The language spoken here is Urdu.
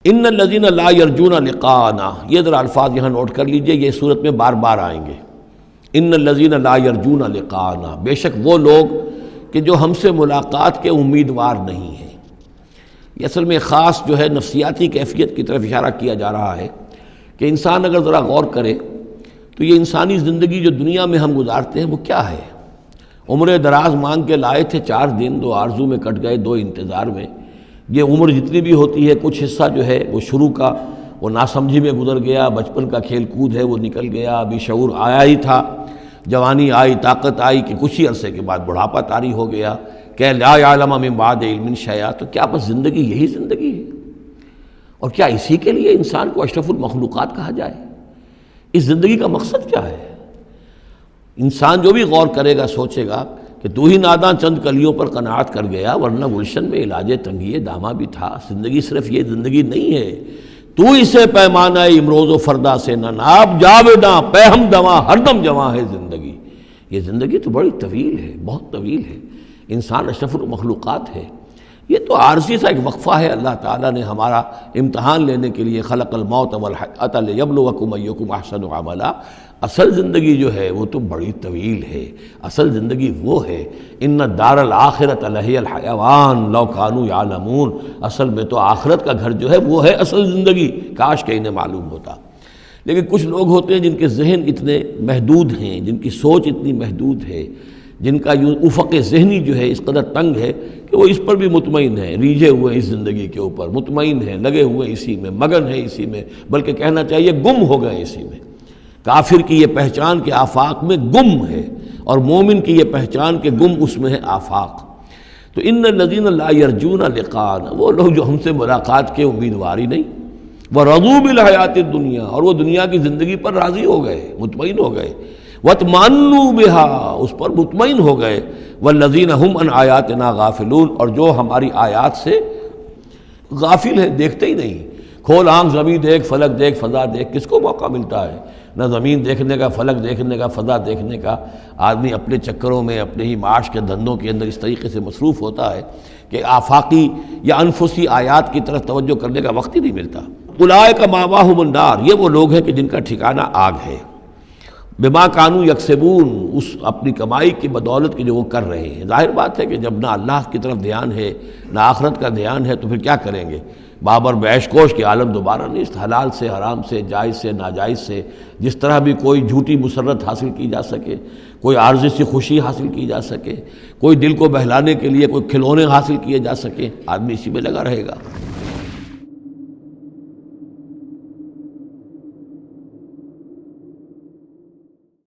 ان الذین لا یرجون لقاءنا، یہ ذرا الفاظ یہاں نوٹ کر لیجئے، یہ صورت میں بار بار آئیں گے۔ ان الذین لا یرجون لقاءنا، بے شک وہ لوگ کہ جو ہم سے ملاقات کے امیدوار نہیں ہیں۔ یہ اصل میں خاص جو ہے نفسیاتی کیفیت کی طرف اشارہ کیا جا رہا ہے کہ انسان اگر ذرا غور کرے تو یہ انسانی زندگی جو دنیا میں ہم گزارتے ہیں وہ کیا ہے؟ عمر دراز مانگ کے لائے تھے 4 دن، 2 آرزو میں کٹ گئے، 2 انتظار میں۔ یہ عمر جتنی بھی ہوتی ہے کچھ حصہ جو ہے وہ شروع کا وہ ناسمجھی میں گزر گیا، بچپن کا کھیل کود ہے وہ نکل گیا، ابھی شعور آیا ہی تھا، جوانی آئی، طاقت آئی کہ کچھ ہی عرصے کے بعد بڑھاپا طاری ہو گیا کہ لا یعلم من بعد علم شیئا۔ تو کیا بس زندگی یہی زندگی ہے؟ اور کیا اسی کے لیے انسان کو اشرف المخلوقات کہا جائے؟ اس زندگی کا مقصد کیا ہے؟ انسان جو بھی غور کرے گا سوچے گا کہ تو ہی ناداں چند کلیوں پر قناعت کر گیا، ورنہ گلشن میں علاج تنگی دامہ بھی تھا۔ زندگی صرف یہ زندگی نہیں ہے، تو اسے پیمانہ امروز و فردا سے نہ ناب، جاویداں پہ ہم دواں ہر دم جواں ہے زندگی۔ یہ زندگی تو بڑی طویل ہے، بہت طویل ہے۔ انسان اشرف المخلوقات ہے۔ یہ تو عارضی سا ایک وقفہ ہے، اللہ تعالیٰ نے ہمارا امتحان لینے کے لیے خلق الموت والحیاۃ لیبلوکم ایکم احسن عملا۔ اصل زندگی جو ہے وہ تو بڑی طویل ہے۔ اصل زندگی وہ ہے، ان الدار الآخرۃ لہی الحیوان لو کانوا یعلمون۔ اصل میں تو آخرت کا گھر جو ہے وہ ہے اصل زندگی، کاش کہ انہیں معلوم ہوتا۔ لیکن کچھ لوگ ہوتے ہیں جن کے ذہن اتنے محدود ہیں، جن کی سوچ اتنی محدود ہے، جن کا افق ذہنی جو ہے اس قدر تنگ ہے کہ وہ اس پر بھی مطمئن ہیں، ریجھے ہوئے ہیں اس زندگی کے اوپر، مطمئن ہیں، لگے ہوئے اسی میں، مگن ہیں اسی میں، بلکہ کہنا چاہیے گم ہو گئے اسی میں۔ کافر کی یہ پہچان کے آفاق میں گم ہے، اور مومن کی یہ پہچان کے گم اس میں ہے آفاق۔ تو ان الذین لا یرجون لقاءنا، وہ لوگ جو ہم سے ملاقات کے امیدوار ہی نہیں، وَرَضُوا بِالْحَيَاةِ الدُّنْيَا، اور وہ دنیا کی زندگی پر راضی ہو گئے، مطمئن ہو گئے، وَاطْمَأَنُّوا بِهَا، اس پر مطمئن ہو گئے، وَالَّذِينَ هُمْ عَنْ آيَاتِنَا غَافِلُونَ، اور جو ہماری آیات سے غافل ہے، دیکھتے ہی نہیں۔ کھول آنکھ، زمین دیکھ، فلک دیکھ، فضا دیکھ، کس کو موقع ملتا ہے؟ نہ زمین دیکھنے کا، فلک دیکھنے کا، فضا دیکھنے کا۔ آدمی اپنے چکروں میں، اپنے ہی معاش کے دھندوں کے اندر اس طریقے سے مصروف ہوتا ہے کہ آفاقی یا انفسی آیات کی طرف توجہ کرنے کا وقت ہی نہیں ملتا۔ اولئک مأواہم النار، یہ وہ لوگ ہیں کہ جن کا ٹھکانہ آگ ہے۔ بما کانوا یکسبون، اس اپنی کمائی کی بدولت کی جو وہ کر رہے ہیں۔ ظاہر بات ہے کہ جب نہ اللہ کی طرف دھیان ہے، نہ آخرت کا دھیان ہے، تو پھر کیا کریں گے؟ بابر بیش کوش کے عالم دوبارہ نہیں۔ حلال سے، حرام سے، جائز سے، ناجائز سے، جس طرح بھی کوئی جھوٹی مسرت حاصل کی جا سکے، کوئی عارضی سی خوشی حاصل کی جا سکے، کوئی دل کو بہلانے کے لیے کوئی کھلونے حاصل کیے جا سکے، آدمی اسی میں لگا رہے گا۔